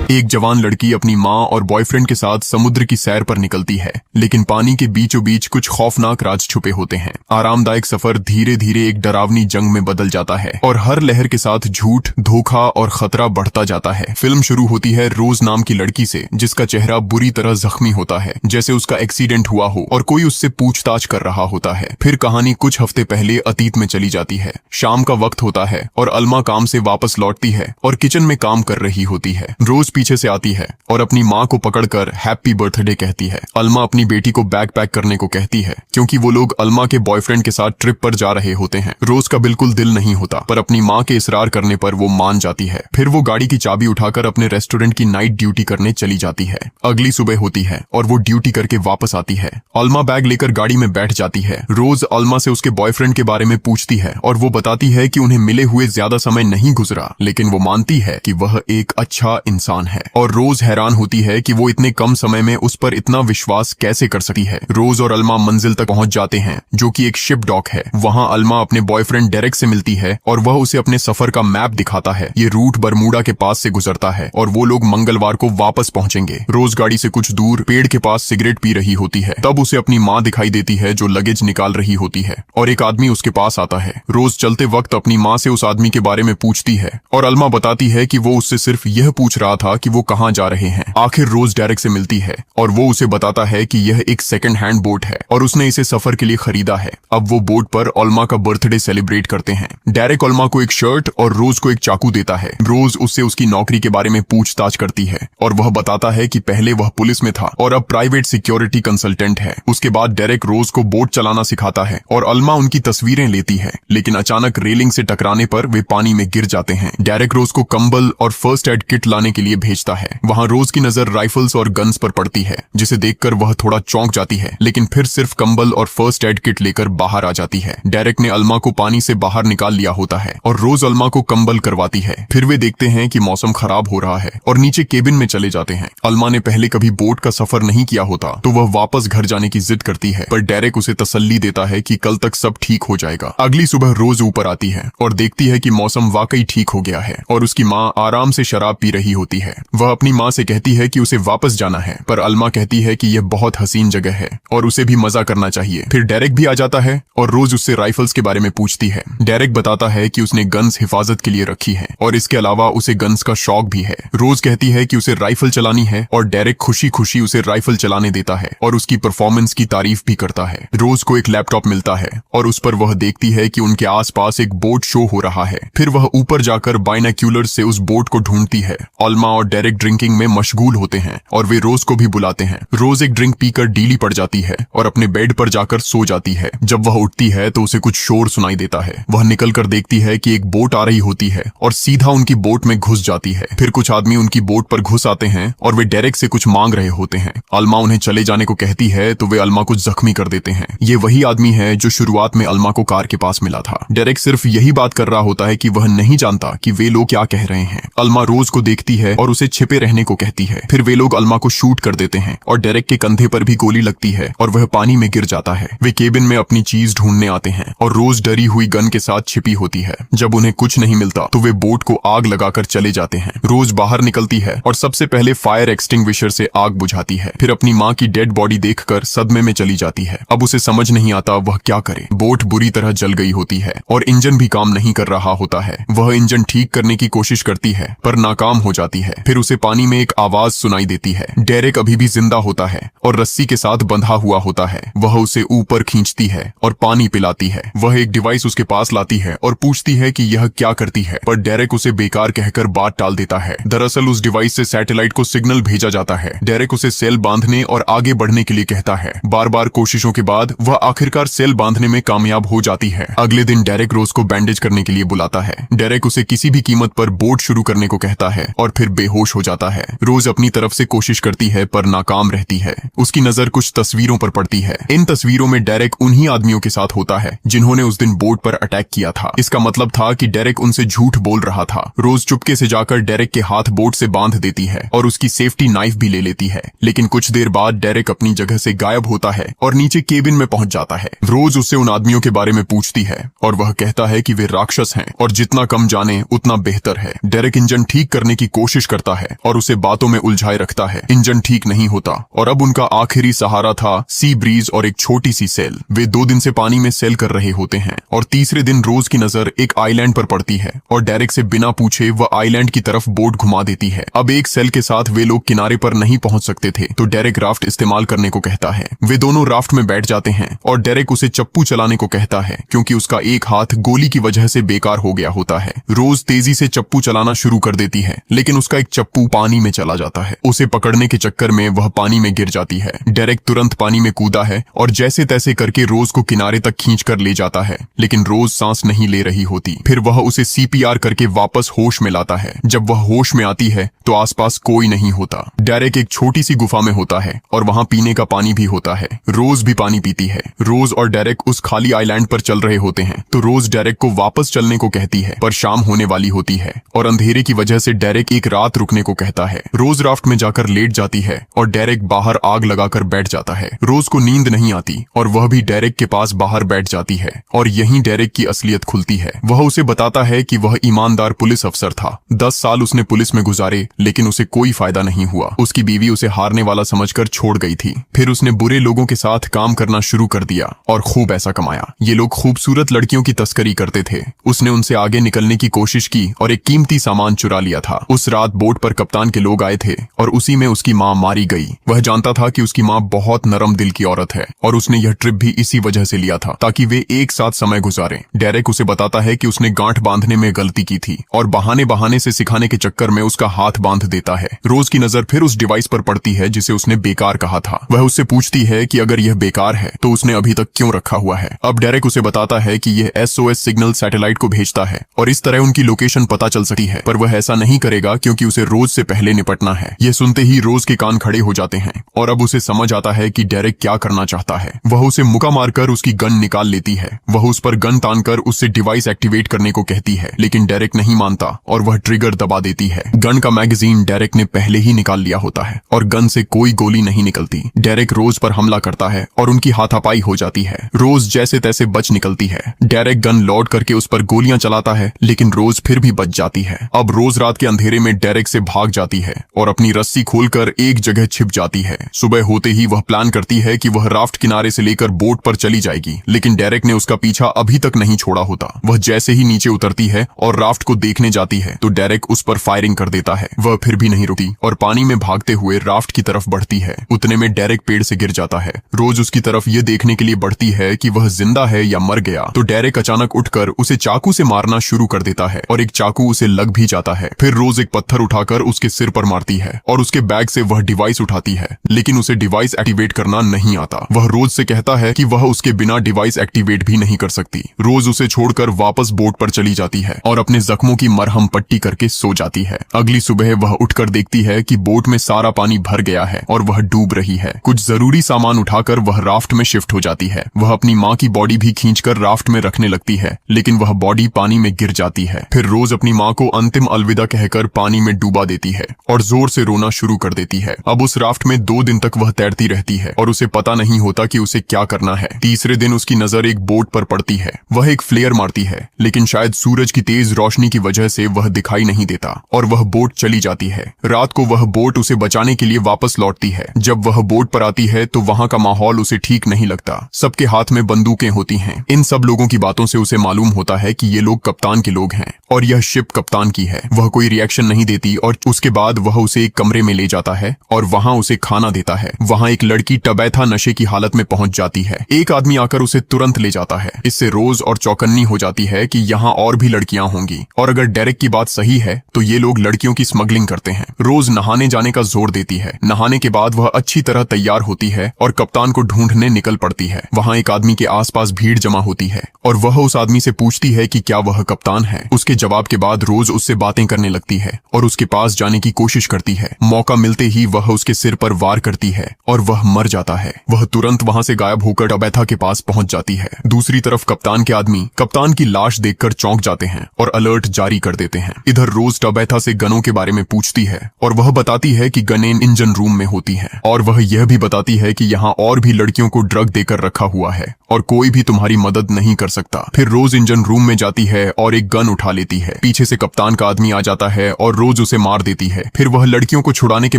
एक जवान लड़की अपनी माँ और बॉयफ्रेंड के साथ समुद्र की सैर पर निकलती है, लेकिन पानी के बीचों बीच कुछ खौफनाक राज छुपे होते हैं। आरामदायक सफर धीरे धीरे एक डरावनी जंग में बदल जाता है और हर लहर के साथ झूठ, धोखा और खतरा बढ़ता जाता है। फिल्म शुरू होती है रोज नाम की लड़की से, जिसका चेहरा बुरी तरह जख्मी होता है, जैसे उसका एक्सीडेंट हुआ हो और कोई उससे पूछताछ कर रहा होता है। फिर कहानी कुछ हफ्ते पहले अतीत में चली जाती है। शाम का वक्त होता है और अल्मा काम से वापस लौटती है और किचन में काम कर रही होती है। रोज पीछे से आती है और अपनी माँ को पकड़कर हैप्पी बर्थडे कहती है। अल्मा अपनी बेटी को बैग पैक करने को कहती है, क्योंकि वो लोग अल्मा के बॉयफ्रेंड के साथ ट्रिप पर जा रहे होते हैं। रोज का बिल्कुल दिल नहीं होता, पर अपनी माँ के इसरार करने पर वो मान जाती है। फिर वो गाड़ी की चाबी उठाकर अपने रेस्टोरेंट की नाइट ड्यूटी करने चली जाती है। अगली सुबह होती है और वो ड्यूटी करके वापस आती है। अल्मा बैग लेकर गाड़ी में बैठ जाती है। रोज अल्मा से उसके बॉयफ्रेंड के बारे में पूछती है और वो बताती है कि उन्हें मिले हुए ज्यादा समय नहीं गुजरा, लेकिन वो मानती है कि वह एक अच्छा इंसान है। और रोज हैरान होती है कि वो इतने कम समय में उस पर इतना विश्वास कैसे कर सकती है। रोज और अल्मा मंजिल तक पहुंच जाते हैं, जो कि एक शिप डॉक है। वहां अल्मा अपने बॉयफ्रेंड डेरेक से मिलती है और वह उसे अपने सफर का मैप दिखाता है। ये रूट बरमूडा के पास से गुजरता है और वो लोग मंगलवार को वापस पहुंचेंगे। रोज गाड़ी से कुछ दूर पेड़ के पास सिगरेट पी रही होती है। तब उसे अपनी माँ दिखाई देती है, जो लगेज निकाल रही होती है, और एक आदमी उसके पास आता है। रोज चलते वक्त अपनी माँ से उस आदमी के बारे में पूछती है और अल्मा बताती है कि वो उससे सिर्फ यह पूछ रहा था कि वो कहाँ जा रहे हैं। आखिर रोज डेरेक से मिलती है और वो उसे बताता है कि यह एक सेकंड हैंड बोट है और उसने इसे सफर के लिए खरीदा है। अब वो बोट पर अल्मा का बर्थडे सेलिब्रेट करते हैं। डेरेक अल्मा को एक शर्ट और रोज को एक चाकू देता है। रोज उससे उसकी नौकरी के बारे में पूछताछ करती है और वह बताता है कि पहले वह पुलिस में था और अब प्राइवेट सिक्योरिटी कंसल्टेंट है। उसके बाद डेरेक रोज को बोट चलाना सिखाता है और अल्मा उनकी तस्वीरें लेती है, लेकिन अचानक रेलिंग से टकराने पर वे पानी में गिर जाते हैं। डेरेक रोज को कंबल और फर्स्ट एड किट लाने के लिए भेजता है। वहाँ रोज की नजर राइफल्स और गन्स पर पड़ती है, जिसे देखकर वह थोड़ा चौंक जाती है, लेकिन फिर सिर्फ कंबल और फर्स्ट एड किट लेकर बाहर आ जाती है। डेरेक ने अल्मा को पानी से बाहर निकाल लिया होता है और रोज अल्मा को कंबल करवाती है। फिर वे देखते हैं कि मौसम खराब हो रहा है और नीचे केबिन में चले जाते हैं। अल्मा ने पहले कभी बोट का सफर नहीं किया होता, तो वह वापस घर जाने की जिद करती है, पर डेरेक उसे तसल्ली देता है कि कल तक सब ठीक हो जाएगा। अगली सुबह रोज ऊपर आती है और देखती है कि मौसम वाकई ठीक हो गया है और उसकी माँ आराम से शराब पी रही होती है। वह अपनी माँ से कहती है कि उसे वापस जाना है, पर अल्मा कहती है कि यह बहुत हसीन जगह है और उसे भी मजा करना चाहिए। फिर डेरेक भी आ जाता है और रोज उससे राइफल्स के बारे में पूछती है। डेरेक बताता है कि उसने गन्स हिफाजत के लिए रखी है और इसके अलावा उसे गन्स का शौक भी है। रोज कहती है कि उसे राइफल चलानी है और डेरेक खुशी खुशी उसे राइफल चलाने देता है और उसकी परफॉर्मेंस की तारीफ भी करता है। रोज को एक लैपटॉप मिलता है और उस पर वह देखती है कि उनके आसपास एक बोट शो हो रहा है। फिर वह ऊपर जाकर बाइनोक्यूलर से उस बोट को ढूंढती है। अल्मा और डेरेक ड्रिंकिंग में मशगूल होते हैं और वे रोज को भी बुलाते हैं। रोज एक ड्रिंक पीकर डीली पड़ जाती है और अपने बेड पर जाकर सो जाती है। जब वह उठती है तो उसे कुछ शोर सुनाई देता है। वह निकल कर देखती है कि एक बोट आ रही होती है और सीधा उनकी बोट में घुस जाती है। फिर कुछ आदमी उनकी बोट पर घुस आते हैं और वे डेरेक से कुछ मांग रहे होते हैं। अल्मा उन्हें चले जाने को कहती है तो वे अल्मा को जख्मी कर देते हैं। ये वही आदमी है जो शुरुआत में अल्मा को कार के पास मिला था। डेरेक सिर्फ यही बात कर रहा होता है कि वह नहीं जानता कि वे लोग क्या कह रहे हैं। अल्मा रोज को देखती है और उसे छिपे रहने को कहती है। फिर वे लोग अल्मा को शूट कर देते हैं और डेरेक के कंधे पर भी गोली लगती है और वह पानी में गिर जाता है। वे केबिन में अपनी चीज ढूंढने आते हैं और रोज डरी हुई गन के साथ छिपी होती है। जब उन्हें कुछ नहीं मिलता तो वे बोट को आग लगाकर चले जाते हैं। रोज बाहर निकलती है और सबसे पहले फायर एक्सटिंग्विशर से आग बुझाती है। फिर अपनी माँ की डेड बॉडी देखकर सदमे में चली जाती है। अब उसे समझ नहीं आता वह क्या करे। बोट बुरी तरह जल गई होती है और इंजन भी काम नहीं कर रहा होता है। वह इंजन ठीक करने की कोशिश करती है पर नाकाम हो जाती है। फिर उसे पानी में एक आवाज सुनाई देती है। डेरेक अभी भी जिंदा होता है और रस्सी के साथ बंधा हुआ होता है। वह उसे ऊपर खींचती है और पानी पिलाती है। वह एक डिवाइस उसके पास लाती है और पूछती है कि यह क्या करती है, पर डेरेक उसे बेकार कहकर बात टाल देता है। दरअसल उस डिवाइस से सैटेलाइट को सिग्नल भेजा जाता है। डेरेक उसे सेल बांधने और आगे बढ़ने के लिए कहता है। बार बार कोशिशों के बाद वह आखिरकार सेल बांधने में कामयाब हो जाती है। अगले दिन डेरेक रोज को बैंडेज करने के लिए बुलाता है। डेरेक उसे किसी भी कीमत पर बोट शुरू करने को कहता है और फिर बेहोश हो जाता है। रोज अपनी तरफ से कोशिश करती है पर नाकाम रहती है। उसकी नजर कुछ तस्वीरों पर पड़ती है। इन तस्वीरों में डेरेक उन्हीं आदमियों के साथ होता है जिन्होंने उस दिन बोट पर अटैक किया था। इसका मतलब था कि डेरेक उनसे झूठ बोल रहा था। रोज चुपके से जाकर डेरेक के हाथ बोट से बांध देती है और उसकी सेफ्टी नाइफ भी ले लेती है, लेकिन कुछ देर बाद डेरेक अपनी जगह से गायब होता है और नीचे केबिन में पहुंच जाता है। रोज उससे उन आदमियों के बारे में पूछती है और वह कहता है कि वे राक्षस हैं और जितना कम जाने उतना बेहतर है। डेरेक इंजन ठीक करने की कोशिश करता है और उसे बातों में उलझाए रखता है। इंजन ठीक नहीं होता और अब उनका आखिरी सहारा था सी ब्रीज और एक छोटी सी सेल। वे 2 दिन से पानी में सेल कर रहे होते हैं और तीसरे दिन रोज की नजर एक आइलैंड पर पड़ती है और डेरेक से बिना पूछे वह आइलैंड की तरफ बोट घुमा देती है। अब एक सेल के साथ वे लोग किनारे पर नहीं पहुंच सकते थे तो डेरेक राफ्ट इस्तेमाल करने को कहता है। वे दोनों राफ्ट में बैठ जाते हैं और डेरेक उसे चप्पू चलाने को कहता है क्योंकि उसका एक हाथ गोली की वजह से बेकार हो गया होता है। रोज तेजी से चप्पू चलाना शुरू कर देती है लेकिन उसका एक चप्पू पानी में चला जाता है। उसे पकड़ने के चक्कर में वह पानी में गिर जाती है। डेरेक तुरंत पानी में कूदा है और जैसे तैसे करके रोज को किनारे तक खींच कर ले जाता है लेकिन रोज सांस नहीं ले रही होती। फिर वह उसे सीपीआर करके वापस होश में लाता है। जब वह होश में आती है तो आसपास कोई नहीं होता। डेरेक एक छोटी सी गुफा में होता है और वहां पीने का पानी भी होता है। रोज भी पानी पीती है। रोज और डेरेक उस खाली आइलैंड पर चल रहे होते हैं तो रोज डेरेक को वापस चलने को कहती है पर शाम होने वाली होती है और अंधेरे की वजह से डेरेक एक रात रुकने को कहता है। रोज राफ्ट में जाकर लेट जाती है और डेरेक बाहर आग लगाकर बैठ जाता है। रोज को नींद नहीं आती और वह भी डेरेक के पास बाहर बैठ जाती है और यहीं डेरेक की असलियत खुलती है। वह उसे बताता है कि वह ईमानदार पुलिस अफसर था। 10 साल उसने पुलिस में गुजारे लेकिन उसे कोई फायदा नहीं हुआ। उसकी बीवी उसे हारने वाला समझकर छोड़ गई थी। फिर उसने बुरे लोगों के साथ काम करना शुरू कर दिया और खूब पैसा कमाया। ये लोग खूबसूरत लड़कियों की तस्करी करते थे। उसने उनसे आगे निकलने की कोशिश की और एक कीमती सामान चुरा लिया था। उस रात बोट पर कप्तान के लोग आए थे और उसी में उसकी माँ मारी गई। वह जानता था कि उसकी माँ बहुत नरम दिल की औरत है और उसने यह ट्रिप भी इसी वजह से लिया था ताकि वे एक साथ समय गुजारें। डेरेक उसे बताता है कि उसने गांठ बांधने में गलती की थी और बहाने से सिखाने के चक्कर में उसका हाथ बांध देता है। रोज की नजर फिर उस डिवाइस पर पड़ती है जिसे उसने बेकार कहा था। वह उससे पूछती है कि अगर यह बेकार है तो उसने अभी तक क्यों रखा हुआ है। अब डेरेक उसे बताता है कि यह SOS सिग्नल सैटेलाइट को भेजता है और इस तरह उनकी लोकेशन पता चल सकती है, पर वह ऐसा नहीं करेगा क्योंकि उसे रोज से पहले निपटना है। यह सुनते ही रोज के कान खड़े हो जाते हैं और अब उसे समझ आता है कि डेरेक क्या करना चाहता है। वह उसे मुक्का मारकर उसकी गन निकाल लेती है। वह उस पर गन तानकर उससे डिवाइस एक्टिवेट करने को कहती है लेकिन डेरेक नहीं मानता और वह ट्रिगर दबा देती है। गन का मैगजीन डेरेक ने पहले ही निकाल लिया होता है और गन से कोई गोली नहीं निकलती। डेरेक रोज पर हमला करता है और उनकी हाथापाई हो जाती है। रोज जैसे तैसे बच निकलती है। डेरेक गन लोड करके उस पर गोलियां चलाता है लेकिन रोज फिर भी बच जाती है। अब रोज रात के अंधेरे में डेरेक से भाग जाती है और अपनी रस्सी खोलकर एक जगह छिप जाती है। सुबह होते ही वह प्लान करती है कि वह राफ्ट किनारे से लेकर बोट पर चली जाएगी लेकिन डेरेक ने उसका पीछा अभी तक नहीं छोड़ा होता। वह जैसे ही नीचे उतरती है और राफ्ट को देखने जाती है तो डेरेक उस पर फायरिंग कर देता है। वह फिर भी नहीं रुकती और पानी में भागते हुए राफ्ट की तरफ बढ़ती है। उतने में डेरेक पेड़ से गिर जाता है। रोज उसकी तरफ ये देखने के लिए बढ़ती है कि वह जिंदा है या मर गया तो डेरेक अचानक उठकर उसे चाकू से मारना शुरू कर देता है और एक चाकू उसे लग भी जाता है। फिर रोज एक पत्थर उठाकर उसके सिर पर मारती है और उसके बैग से वह डिवाइस उठाती है लेकिन उसे डिवाइस एक्टिवेट करना नहीं आता। वह रोज से कहता है कि वह उसके बिना डिवाइस एक्टिवेट भी नहीं कर सकती। रोज उसे छोड़कर वापस बोट पर चली जाती है और अपने जख्मों की मरहम पट्टी करके सो जाती है। अगली सुबह वह उठकर देखती है कि बोट में सारा पानी भर गया है और वह डूब रही है। कुछ जरूरी सामान उठाकर वह राफ्ट में शिफ्ट हो जाती है। वह अपनी माँ की बॉडी भी खींचकर राफ्ट में रखने लगती है लेकिन वह बॉडी पानी में गिर जाती है। फिर रोज अपनी माँ को अंतिम अलविदा कहकर पानी में डूबा देती है और जोर से रोना शुरू कर देती है। अब उस राफ्ट में 2 दिन तक वह तैरती रहती है और उसे पता नहीं होता कि उसे क्या करना है। तीसरे दिन उसकी नजर एक बोट पर पड़ती है। वह एक फ्लेयर मारती है लेकिन शायद सूरज की तेज रोशनी की वजह से वह दिखाई नहीं देता और वह बोट चली जाती है। रात को वह बोट उसे बचाने के लिए वापस लौटती है। जब वह बोट पर आती है तो वहाँ का माहौल उसे ठीक नहीं लगता। सबके हाथ में बंदूकें होती हैं। इन सब लोगों की बातों से उसे मालूम होता है कि ये लोग कप्तान के लोग हैं और यह शिप कप्तान की है। वह कोई रिएक्शन नहीं देती और उसके बाद वह उसे एक कमरे में ले जाता है और वहाँ उसे खाना देता है। वहाँ एक लड़की टबैथा नशे की हालत में पहुंच जाती है। एक आदमी आकर उसे तुरंत ले जाता है। इससे रोज और चौकन्नी हो जाती है कि यहाँ और भी लड़कियां होंगी और अगर डेरेक की बात सही है तो ये लोग लड़कियों की स्मगलिंग करते हैं। रोज नहाने जाने का जोर देती है। नहाने के बाद वह अच्छी तरह तैयार होती है और कप्तान को ढूंढने निकल पड़ती है। वहाँ एक आदमी के आसपास भीड़ जमा होती है और वह उस आदमी से पूछती है कि क्या वह कप्तान है। उसके जवाब के बाद रोज उससे बातें करने लगती है और उसके पास जाने की कोशिश करती है। मौका मिलते ही वह उसके सिर पर वार करती है और वह मर जाता है। वह तुरंत वहाँ से गायब होकर टबैथा के पास पहुंच जाती है। दूसरी तरफ कप्तान के आदमी कप्तान की लाश देखकर चौंक जाते हैं और अलर्ट जारी कर देते हैं। इधर रोज टबैथा से गनों के बारे में पूछती है और वह बताती है कि गनें इंजन रूम में होती हैं और वह यह भी बताती है कि यहाँ और भी लड़कियों को ड्रग देकर रखा हुआ है और कोई भी तुम्हारी मदद नहीं कर सकता। फिर रोज इंजन रूम में जाती है और एक गन उठा लेती है। पीछे से कप्तान का आदमी आ जाता है और रोज उसे मार देती है। फिर वह लड़कियों को छुड़ाने के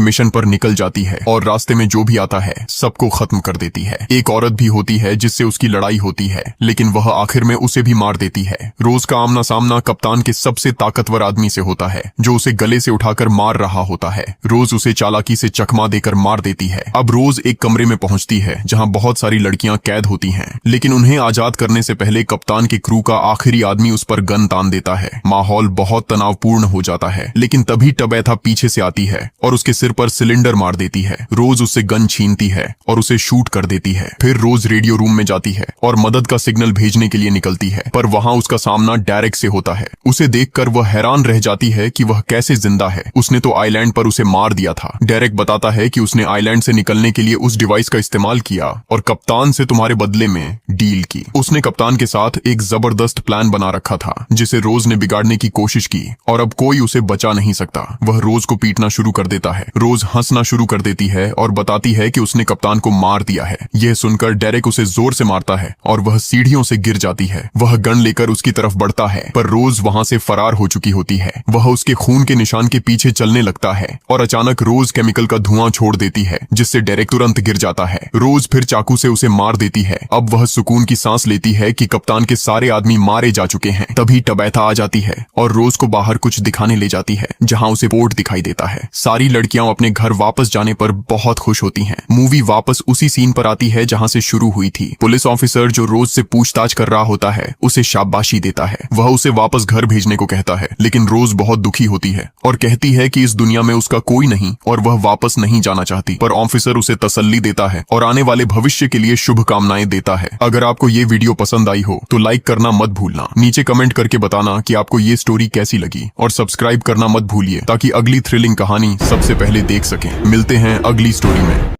मिशन पर निकल जाती है और रास्ते में जो भी आता है सबको खत्म कर देती है। एक औरत भी होती है जिससे उसकी लड़ाई होती है, लेकिन वह आखिर में उसे भी मार देती है। रोज का आमना सामना कप्तान के सबसे ताकतवर आदमी से होता है, जो उसे गले से उठाकर मार रहा होता है। रोज उसे चालाकी से चकमा देकर मार देती है। अब रोज एक कमरे में पहुंचती है जहां बहुत सारी लड़कियां कैद होती हैं, लेकिन उन्हें आजाद करने से पहले कप्तान के क्रू का आखिरी आदमी उस पर गन तान देता है। माहौल बहुत तनावपूर्ण हो जाता है, लेकिन तभी टबैथा पीछे से आती है और उसके सिर पर सिलेंडर मार देती है। रोज उससे गन छीनती है और उसे शूट कर देती है। फिर रोज रेडियो रूम में जाती है और मदद का सिग्नल भेजने के लिए निकलती है, पर वहां उसका सामना डेरेक से होता है। उसे देखकर वह हैरान रह जाती है कि वह कैसे जिंदा है। उसने तो आइलैंड पर उसे मार दिया था। डेरेक बताता है कि उसने आइलैंड से निकलने के लिए उस डिवाइस का इस्तेमाल किया और कप्तान से तुम्हारे बदले में डील की। उसने कप्तान के साथ एक जबरदस्त प्लान बना रखा था जिसे रोज ने बिगाड़ने की कोशिश की और अब कोई उसे बचा नहीं सकता। वह रोज को पीटना शुरू कर देता है। रोज हंसना शुरू कर देती है और बताती है कि उसने कप्तान को मार दिया है। यह सुनकर डेरेक उसे जोर से मारता है और वह सीढ़ियों से गिर जाती है। वह गन लेकर उसकी तरफ बढ़ता है, पर रोज वहां से फरार हो चुकी होती है। वह उसके खून के निशान के पीछे चलने लगता है और अचानक रोज केमिकल का धुआं छोड़ देती है, जिससे डेरेक तुरंत गिर जाता है। रोज फिर चाकू से उसे मार देती है। अब वह सुकून की सांस लेती है कि कप्तान के सारे आदमी मारे जा चुके हैं। तभी टबैथा आ जाती है और रोज को बाहर कुछ दिखाने ले जाती है, जहां उसे पोर्ट दिखाई देता है। सारी लड़कियां अपने घर वापस जाने पर बहुत खुश होती हैं। मूवी वापस उसी सीन पर आती है जहां से शुरू हुई थी। पुलिस ऑफिसर जो रोज से पूछताछ कर रहा होता है उसे शाबाशी देता है। वह उसे वापस घर भेजने को कहता है, लेकिन रोज बहुत दुखी होती है और कहती है कि इस दुनिया में उसका कोई नहीं और वह वापस नहीं जाना चाहती। पर ऑफिसर उसे तसल्ली देता है और आने वाले भविष्य के लिए शुभकामनाएं देता है। अगर आपको ये वीडियो पसंद आई हो तो लाइक करना मत भूलना। नीचे कमेंट करके बताना कि आपको ये स्टोरी कैसी लगी और सब्सक्राइब करना मत भूलिए ताकि अगली थ्रिलिंग कहानी सबसे पहले देख सकें। मिलते हैं अगली स्टोरी में।